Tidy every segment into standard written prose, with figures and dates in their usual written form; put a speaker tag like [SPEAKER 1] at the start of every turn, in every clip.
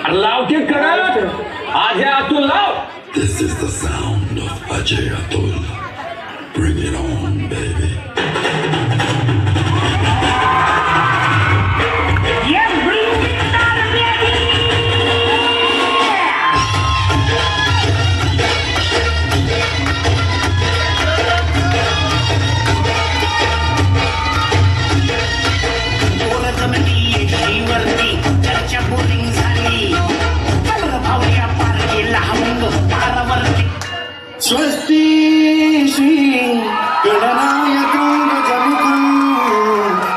[SPEAKER 1] लाव की कडक आज अतुल लाव.
[SPEAKER 2] This is the sound of Ajay Atul. Bring it on, baby.
[SPEAKER 3] स्वस्ति श्री गणनायकं गजमुखं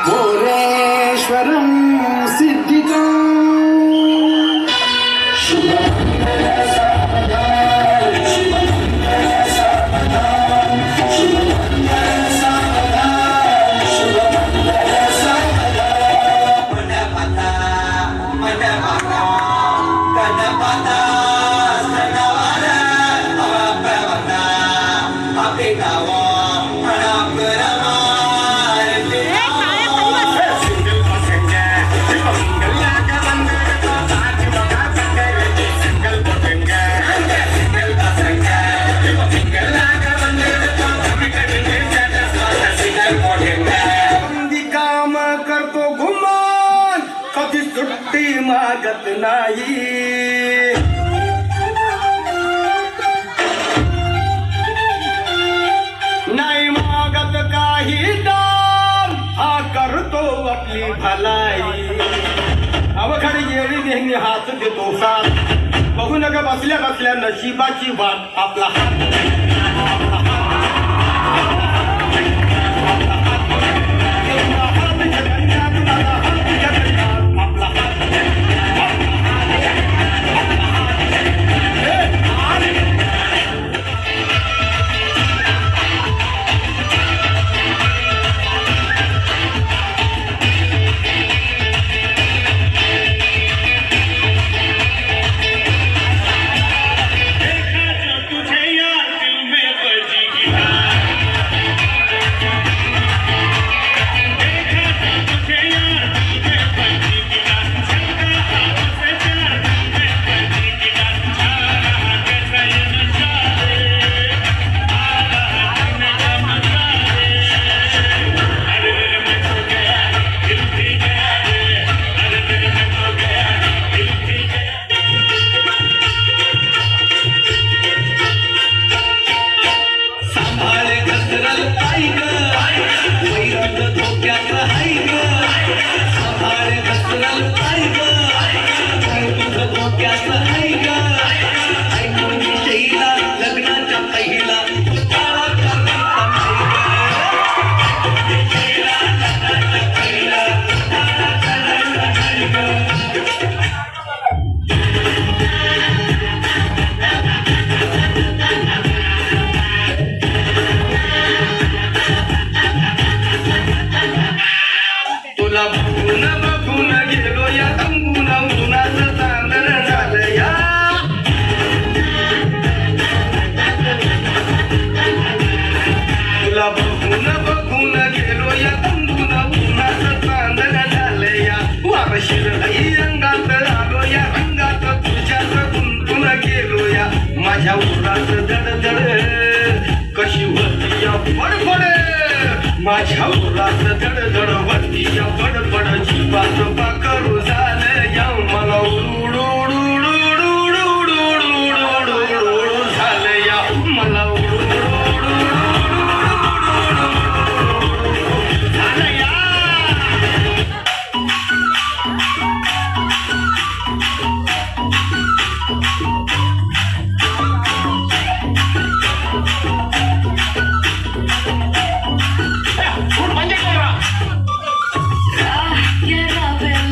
[SPEAKER 3] भोरेश्वरं सिद्धिकं सुट्टी मागत नाही नाही मागत काही दाम हा करतो आपली भलाई अवघड येळी नेहमी हात देतो साथ बघू नका बसल्या बसल्या नशिबाची वाट आपला माझ्या उरात दडदड कशी होती या फडफड माझ्या उरात दडदड होती या फडफड जीवात पाखरू झालं या मला झालं या मला झालं या
[SPEAKER 4] Quiero ver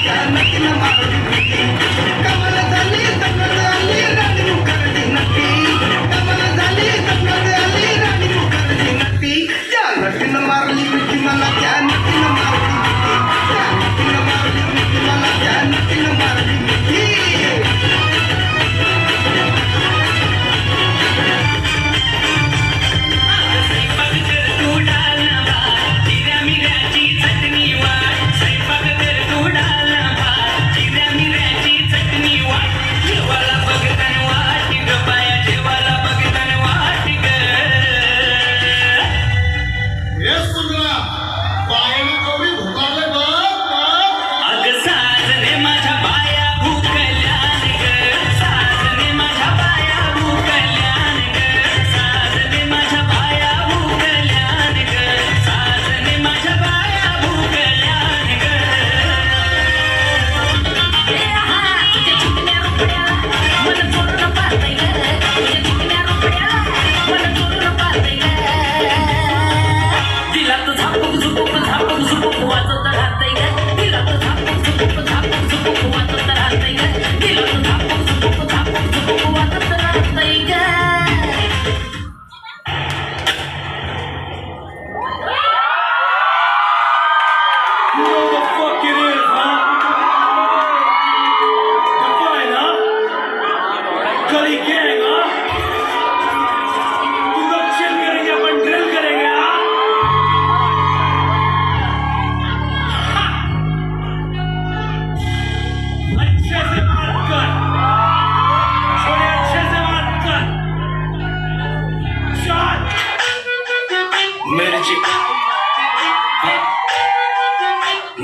[SPEAKER 3] त्या नटीनं मारली मिठी. कमाल झाली सपनात आली राणी मुखर्जी नटी. कमाल झाली सपनात आली राणी मुखर्जी नटी. त्या नटीनं मारली मिठी मला, त्या नटीनं मारली मिठी. त्या नटीनं मारली मिठी मला, त्या नटीनं मारली मिठी.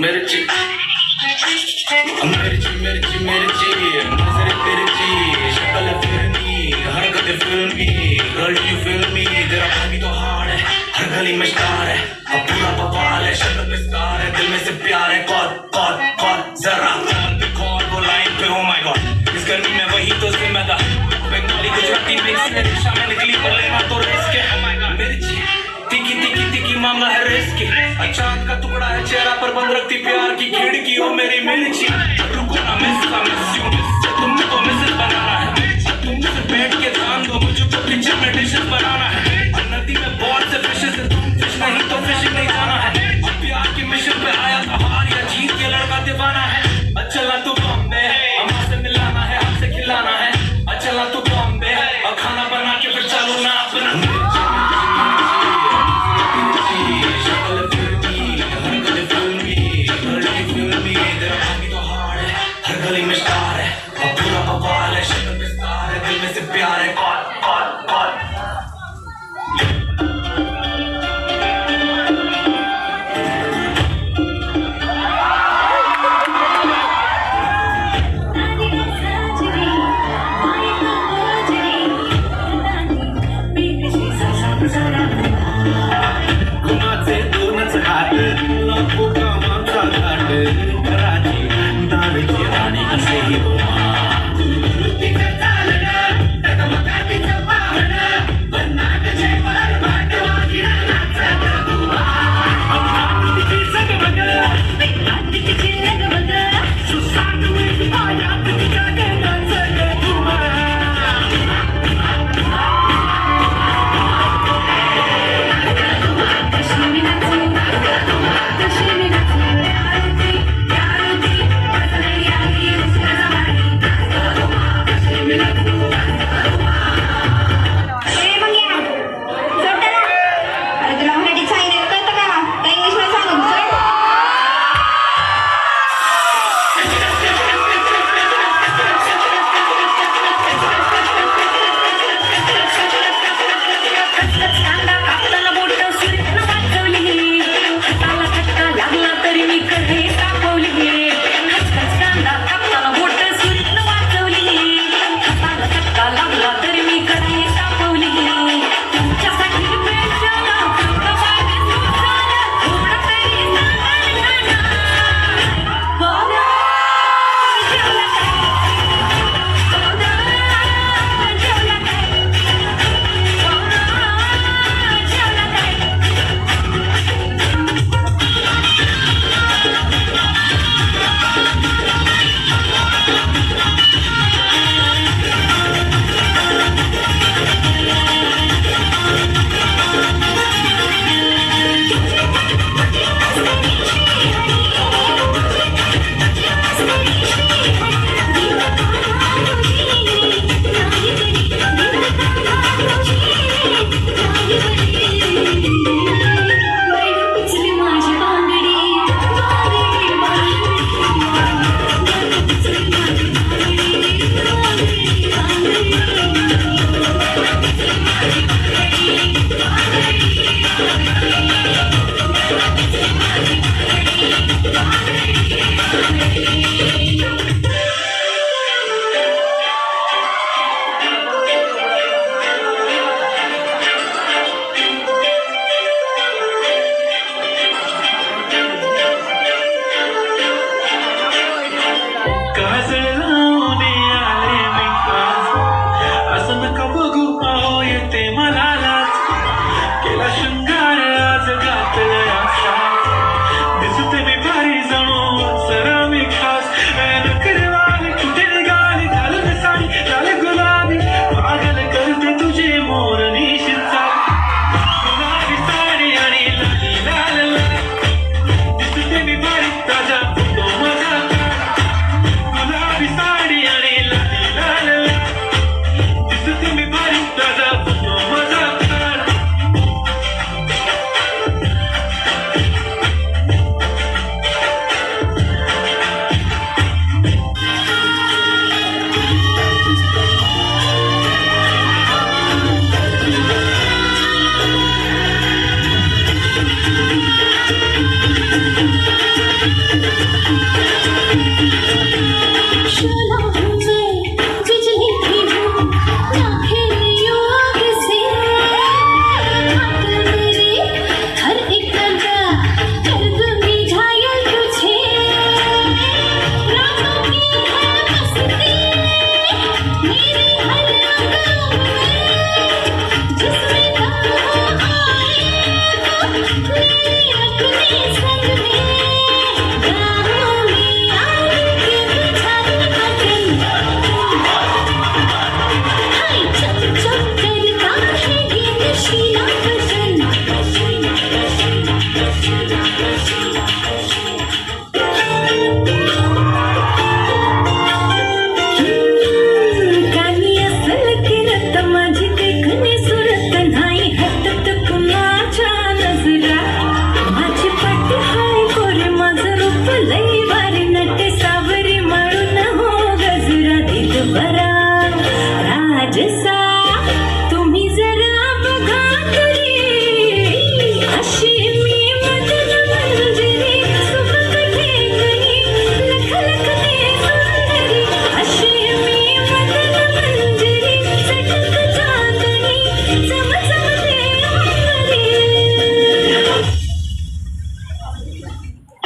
[SPEAKER 3] मिर्ची मिर्ची मिर्ची मिर्ची नजर तिरछी शक्ल फिरनी हरकत फिल्मी गर्ल यू फिल्मी तेरा मन भी तो हार्ड है हर गली में स्टार है अब पूरा बवाल है शक्ल पे स्टार है दिल में से प्यार है कॉल कॉल कॉल जरा कॉल पे कॉल वो लाइन पे ओ माय गॉड इस गर्मी में वही तो जिम्मेदार बंगाली गुजराती मिक्स में रिक्शा में निकली पर लेना तो रिस्क है ओ माय गॉड मिर्ची तिकी तिकी तिकी मामला है रिस्की चांद का टुकड़ा है चेहरा पर बंद रखती प्यार की खिड़की ओ मेरी मिर्ची रुको ना मिस यू तुमको मिसेस बनाना है तुमसे बैठ के ध्यान दो मुझे तो किचन में डिशेस बनाना है नदी में बहुत से फिशेस तुम फिश नहीं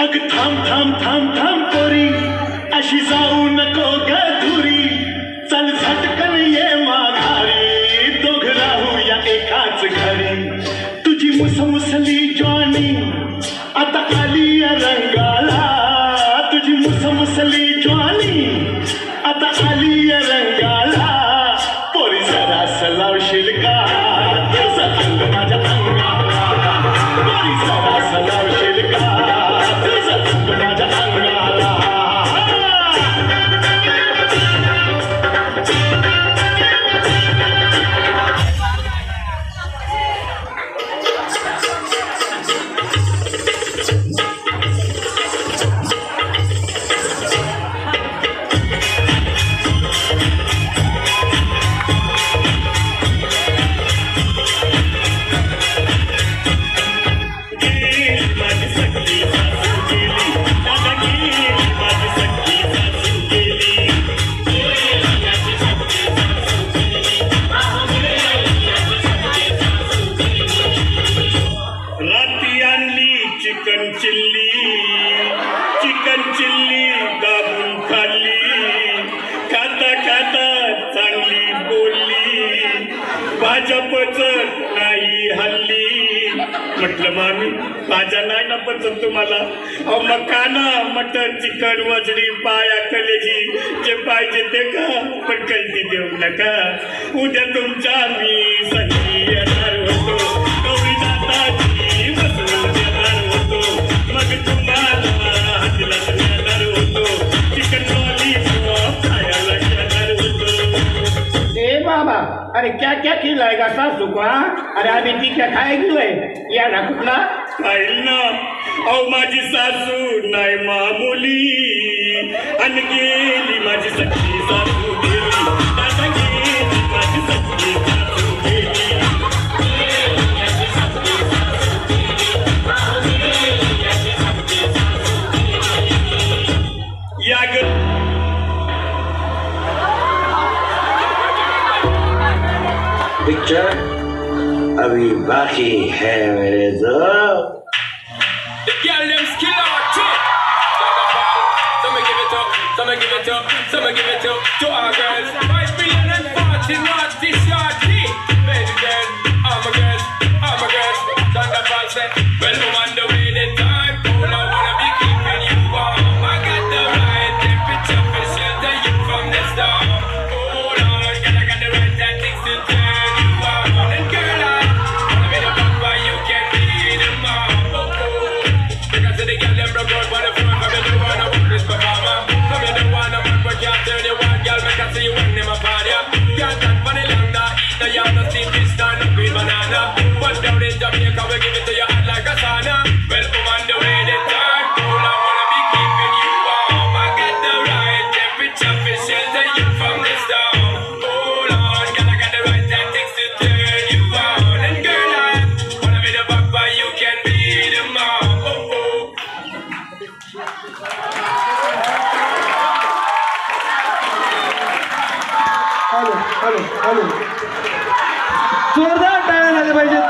[SPEAKER 4] अग थांब थांब थांब थांब पोरी अशी जाऊ नको ग दुरी चल झटकन ये माघारी दोघ राहूया एकाच घरी तुझी मुसमुसली ज्वानी आता आली या रंगाला तुझी मुसमुसली ज्वानी आता आली या रंगाला पोरी जरा सलावशील का तुझा अंग माझ्या अंगाला पोरी जरा सलावशील का तुझा अंग माझ्या अंगाला चिकन चिल्ली दाबून खाल्ली खाता खाता चांगली बोलली भाजपच नाही हल्ली म्हटलं मामी भाज्या नाही ना पचत तुम्हाला अहो मग काना मटन चिकन वजडी पाया कलेजी जे पाहिजे ते का पण कल्टी देऊ नका उद्या तुमच्या मी संगी येणार होतो कवळी दाताची बसवून देणार होतो मग तुम्हाला हजलात नेणार होतो चिकन लॉलीपॉप खायला घेणार होतो
[SPEAKER 3] ए बाबा अरे क्या क्या खिलाय का सासू का अरे आम्ही ती क्या खायलोय या ना कुठला
[SPEAKER 4] खाईल ना अहो माझी सासू नाही मामुली आणि गेली माझी सख्खी सासू गेली आता गेली माझी सख्खी सासू गेली या
[SPEAKER 5] पिक्चर अभी बाकी है मेरे दोस्त
[SPEAKER 1] The girl them skill out shit. Some give it up, some give it up, some give it up to our girls. 5 million and 40 naughty shorty. Baby girl, I'm a girl, I'm a girl. Thunderball say, well, I'm on the way the time. Cool, I wanna be keeping you warm. I got the right temperature for shelter you from the storm. Hold on, girl, I got the right tactics to turn you on. And girl, I wanna be the papa, you can be the mom. Because of the girl them broke out for the front. Come you don't wanna work this performer. Come you don't wanna man but can't turn you on. Girl make I see you when them apart ya. Can't stand for the long nah. Eat the yam, no steam fish, stand no green banana. But down in Jamaica we give it to you hot like a sauna. Well, I'm on the way the time cool. I wanna be keeping you warm. I got the right temperature for shelter you from the storm. Hold on, girl, I got the right tactics to turn you on. And girl, I wanna be the papa, you can be the mom.
[SPEAKER 3] Hello hello hello जोरदार टाळ्या झाल्या पाहिजे